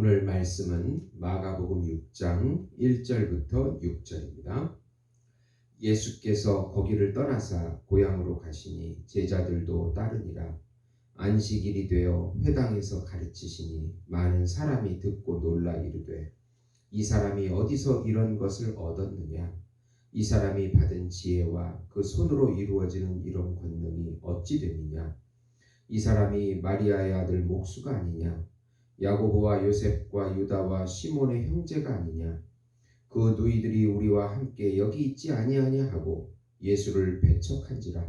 오늘 말씀은 마가복음 6장 1절부터 6절입니다. 예수께서 거기를 떠나사 고향으로 가시니 제자들도 따르니라. 안식일이 되어 회당에서 가르치시니 많은 사람이 듣고 놀라 이르되 이 사람이 어디서 이런 것을 얻었느냐? 이 사람이 받은 지혜와 그 손으로 이루어지는 이런 권능이 어찌 되느냐? 이 사람이 마리아의 아들 목수가 아니냐? 야고보와 요셉과 유다와 시몬의 형제가 아니냐? 그 너희들이 우리와 함께 여기 있지 아니하냐 하고 예수를 배척한지라.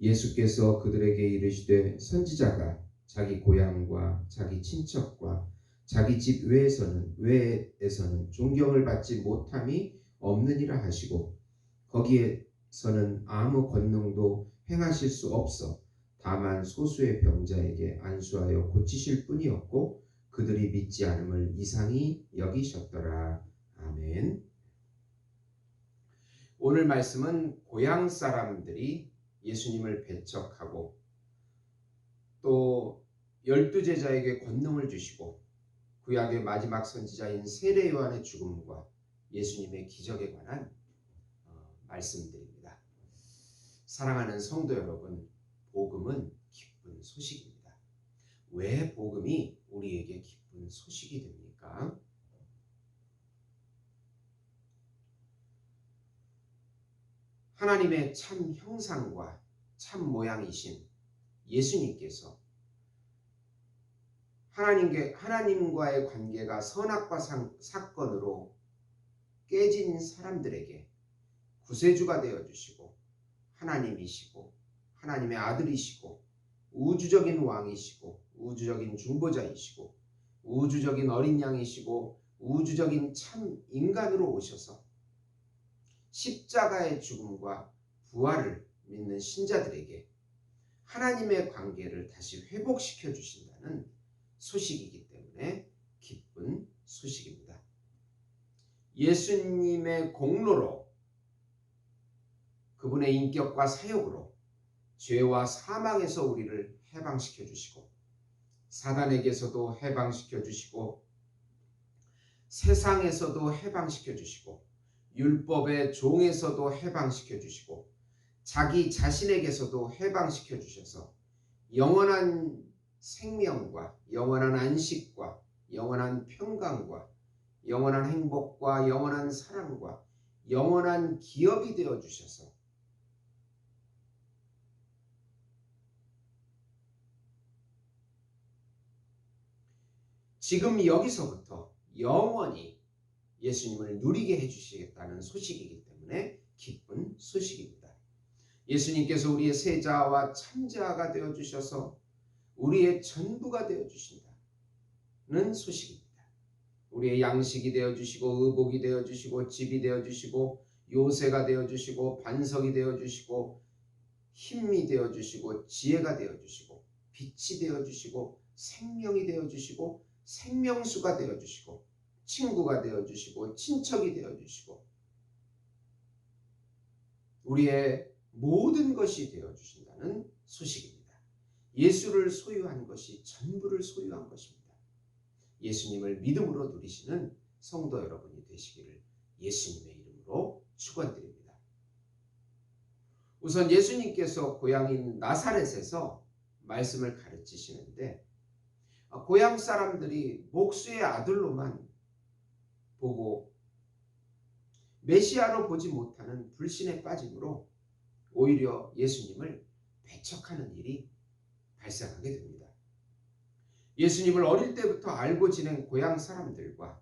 예수께서 그들에게 이르시되 선지자가 자기 고향과 자기 친척과 자기 집 외에서는 존경을 받지 못함이 없느니라 하시고 거기에서는 아무 권능도 행하실 수 없어 다만 소수의 병자에게 안수하여 고치실 뿐이었고 그들이 믿지 않음을 이상히 여기셨더라. 아멘. 오늘 말씀은 고향 사람들이 예수님을 배척하고 또 12제자에게 권능을 주시고 구약의 마지막 선지자인 세례 요한의 죽음과 예수님의 기적에 관한 말씀들입니다. 사랑하는 성도 여러분, 복음은 기쁜 소식입니다. 왜 복음이 우리에게 기쁜 소식이 됩니까? 하나님의 참 형상과 참 모양이신 예수님께서 하나님과의 관계가 선악과 사건으로 깨진 사람들에게 구세주가 되어주시고 하나님이시고 하나님의 아들이시고 우주적인 왕이시고 우주적인 중보자이시고 우주적인 어린 양이시고 우주적인 참 인간으로 오셔서 십자가의 죽음과 부활을 믿는 신자들에게 하나님의 관계를 다시 회복시켜 주신다는 소식이기 때문에 기쁜 소식입니다. 예수님의 공로로 그분의 인격과 사역으로 죄와 사망에서 우리를 해방시켜 주시고 사단에게서도 해방시켜 주시고 세상에서도 해방시켜 주시고 율법의 종에서도 해방시켜 주시고 자기 자신에게서도 해방시켜 주셔서 영원한 생명과 영원한 안식과 영원한 평강과 영원한 행복과 영원한 사랑과 영원한 기업이 되어 주셔서 지금 여기서부터 영원히 예수님을 누리게 해주시겠다는 소식이기 때문에 기쁜 소식입니다. 예수님께서 우리의 세자와 참자가 되어주셔서 우리의 전부가 되어주신다는 소식입니다. 우리의 양식이 되어주시고 의복이 되어주시고 집이 되어주시고 요새가 되어주시고 반석이 되어주시고 힘이 되어주시고 지혜가 되어주시고 빛이 되어주시고 생명이 되어주시고 생명수가 되어주시고 친구가 되어주시고 친척이 되어주시고 우리의 모든 것이 되어주신다는 소식입니다. 예수를 소유한 것이 전부를 소유한 것입니다. 예수님을 믿음으로 누리시는 성도 여러분이 되시기를 예수님의 이름으로 축원드립니다. 우선 예수님께서 고향인 나사렛에서 말씀을 가르치시는데 고향 사람들이 목수의 아들로만 보고 메시아로 보지 못하는 불신에 빠짐으로 오히려 예수님을 배척하는 일이 발생하게 됩니다. 예수님을 어릴 때부터 알고 지낸 고향 사람들과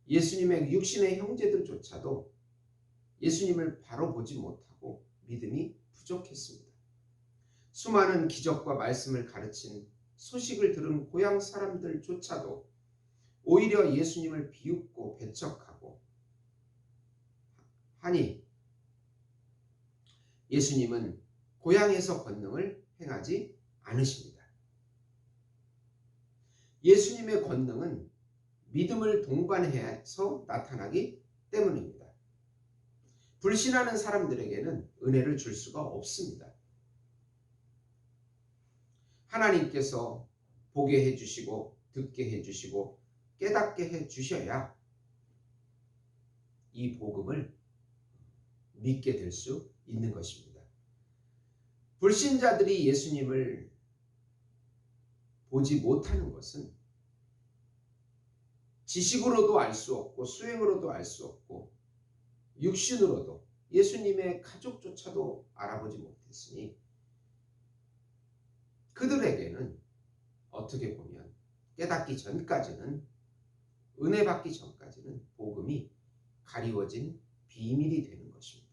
예수님의 육신의 형제들조차도 예수님을 바로 보지 못하고 믿음이 부족했습니다. 수많은 기적과 말씀을 가르친 소식을 들은 고향 사람들조차도 오히려 예수님을 비웃고 배척하고 하니 예수님은 고향에서 권능을 행하지 않으십니다. 예수님의 권능은 믿음을 동반해서 나타나기 때문입니다. 불신하는 사람들에게는 은혜를 줄 수가 없습니다. 하나님께서 보게 해주시고 듣게 해주시고 깨닫게 해 주셔야 이 복음을 믿게 될 수 있는 것입니다. 불신자들이 예수님을 보지 못하는 것은 지식으로도 알 수 없고 수행으로도 알 수 없고 육신으로도 예수님의 가족조차도 알아보지 못했으니 그들에게는 어떻게 보면 깨닫기 전까지는, 은혜 받기 전까지는 복음이 가리워진 비밀이 되는 것입니다.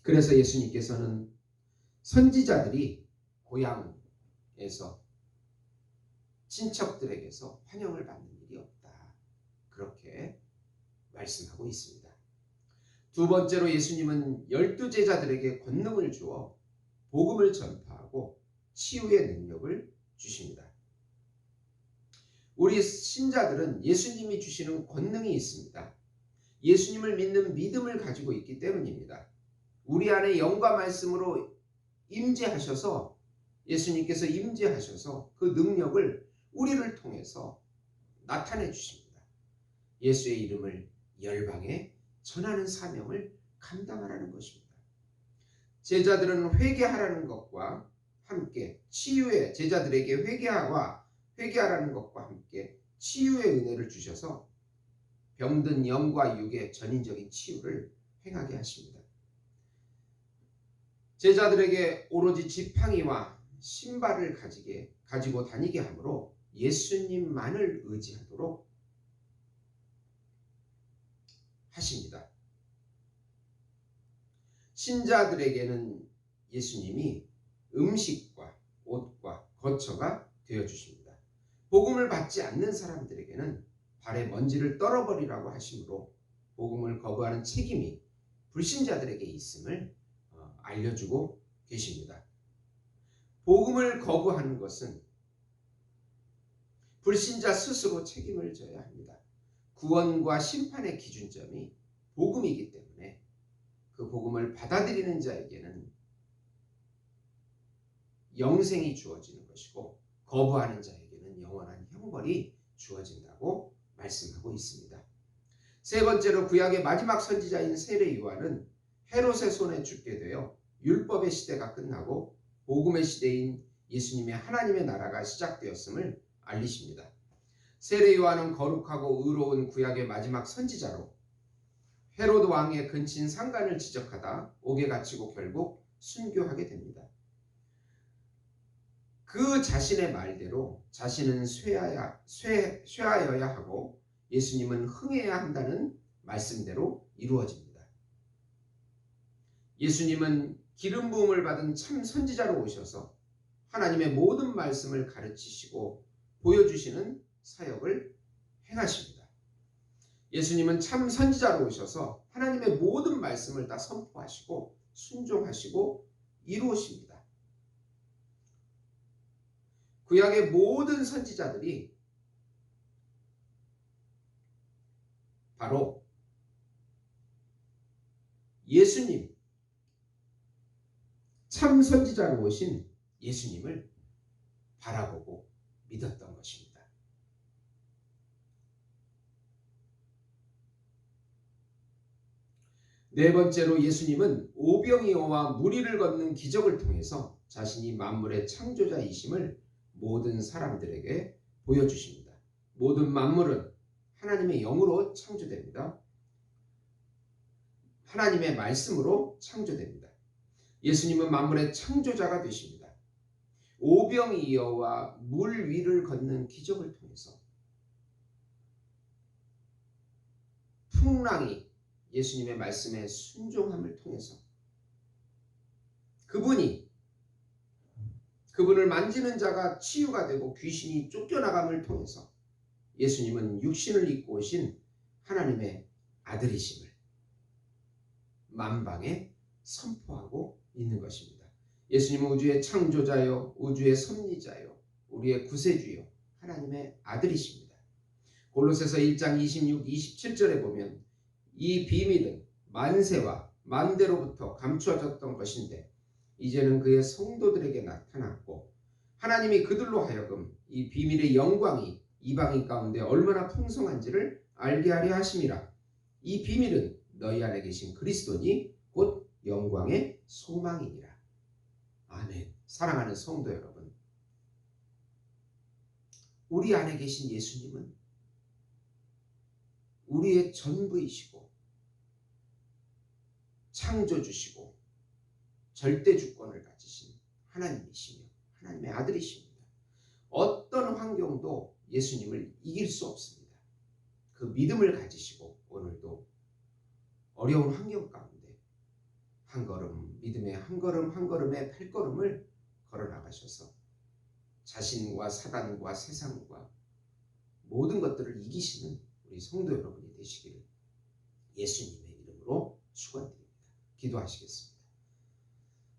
그래서 예수님께서는 선지자들이 고향에서 친척들에게서 환영을 받는 일이 없다, 그렇게 말씀하고 있습니다. 두 번째로 예수님은 12제자들에게 권능을 주어 복음을 전파하고 치유의 능력을 주십니다. 우리 신자들은 예수님이 주시는 권능이 있습니다. 예수님을 믿는 믿음을 가지고 있기 때문입니다. 우리 안에 영과 말씀으로 임재하셔서, 예수님께서 임재하셔서 그 능력을 우리를 통해서 나타내 주십니다. 예수의 이름을 열방에 전하는 사명을 감당하라는 것입니다. 제자들은 회개하라는 것과 함께 치유의, 제자들에게 회개하라는 것과 함께 치유의 은혜를 주셔서 병든 영과 육의 전인적인 치유를 행하게 하십니다. 제자들에게 오로지 지팡이와 신발을 가지고 다니게 하므로 예수님만을 의지하도록 하십니다. 신자들에게는 예수님이 음식과 옷과 거처가 되어주십니다. 복음을 받지 않는 사람들에게는 발에 먼지를 떨어버리라고 하시므로 복음을 거부하는 책임이 불신자들에게 있음을 알려주고 계십니다. 복음을 거부하는 것은 불신자 스스로 책임을 져야 합니다. 구원과 심판의 기준점이 복음이기 때문에 그 복음을 받아들이는 자에게는 영생이 주어지는 것이고, 거부하는 자에게는 영원한 형벌이 주어진다고 말씀하고 있습니다. 세 번째로 구약의 마지막 선지자인 세례 요한은 헤롯의 손에 죽게 되어 율법의 시대가 끝나고 복음의 시대인 예수님의 하나님의 나라가 시작되었음을 알리십니다. 세례 요한은 거룩하고 의로운 구약의 마지막 선지자로 헤롯 왕의 근친 상간을 지적하다 옥에 갇히고 결국 순교하게 됩니다. 그 자신의 말대로 자신은 쇠하여야 하고 예수님은 흥해야 한다는 말씀대로 이루어집니다. 예수님은 기름 부음을 받은 참 선지자로 오셔서 하나님의 모든 말씀을 가르치시고 보여주시는 사역을 행하십니다. 예수님은 참 선지자로 오셔서 하나님의 모든 말씀을 다 선포하시고 순종하시고 이루십니다. 구약의 모든 선지자들이 바로 예수님, 참 선지자로 오신 예수님을 바라보고 믿었던 것입니다. 네 번째로 예수님은 오병이어와 무리를 걷는 기적을 통해서 자신이 만물의 창조자이심을 모든 사람들에게 보여주십니다. 모든 만물은 하나님의 영으로 창조됩니다. 하나님의 말씀으로 창조됩니다. 예수님은 만물의 창조자가 되십니다. 오병이어와 물 위를 걷는 기적을 통해서 풍랑이 예수님의 말씀에 순종함을 통해서 그분을 만지는 자가 치유가 되고 귀신이 쫓겨나감을 통해서 예수님은 육신을 입고 오신 하나님의 아들이심을 만방에 선포하고 있는 것입니다. 예수님은 우주의 창조자요, 우주의 섭리자요, 우리의 구세주요, 하나님의 아들이십니다. 골로새서 1장 26, 27절에 보면 이 비밀은 만세와 만대로부터 감추어졌던 것인데 이제는 그의 성도들에게 나타났고 하나님이 그들로 하여금 이 비밀의 영광이 이방인 가운데 얼마나 풍성한지를 알게 하려 하심이라. 이 비밀은 너희 안에 계신 그리스도니 곧 영광의 소망이니라. 아멘. 사랑하는 성도 여러분, 우리 안에 계신 예수님은 우리의 전부이시고 창조주시고 절대 주권을 가지신 하나님이시며 하나님의 아들이십니다. 어떤 환경도 예수님을 이길 수 없습니다. 그 믿음을 가지시고 오늘도 어려운 환경 가운데 한 걸음 믿음의 한 걸음 한 걸음의 발걸음을 걸어 나가셔서 자신과 사단과 세상과 모든 것들을 이기시는 우리 성도 여러분이 되시기를 예수님의 이름으로 축원드립니다. 기도하시겠습니다.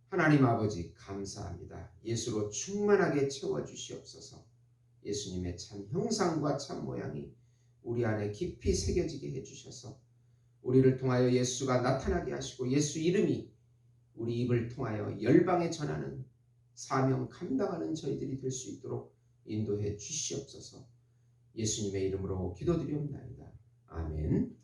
하나님 아버지 감사합니다. 예수로 충만하게 채워주시옵소서. 예수님의 참 형상과 참 모양이 우리 안에 깊이 새겨지게 해주셔서 우리를 통하여 예수가 나타나게 하시고 예수 이름이 우리 입을 통하여 열방에 전하는 사명 감당하는 저희들이 될 수 있도록 인도해 주시옵소서. 예수님의 이름으로 기도드리옵나이다. 아멘.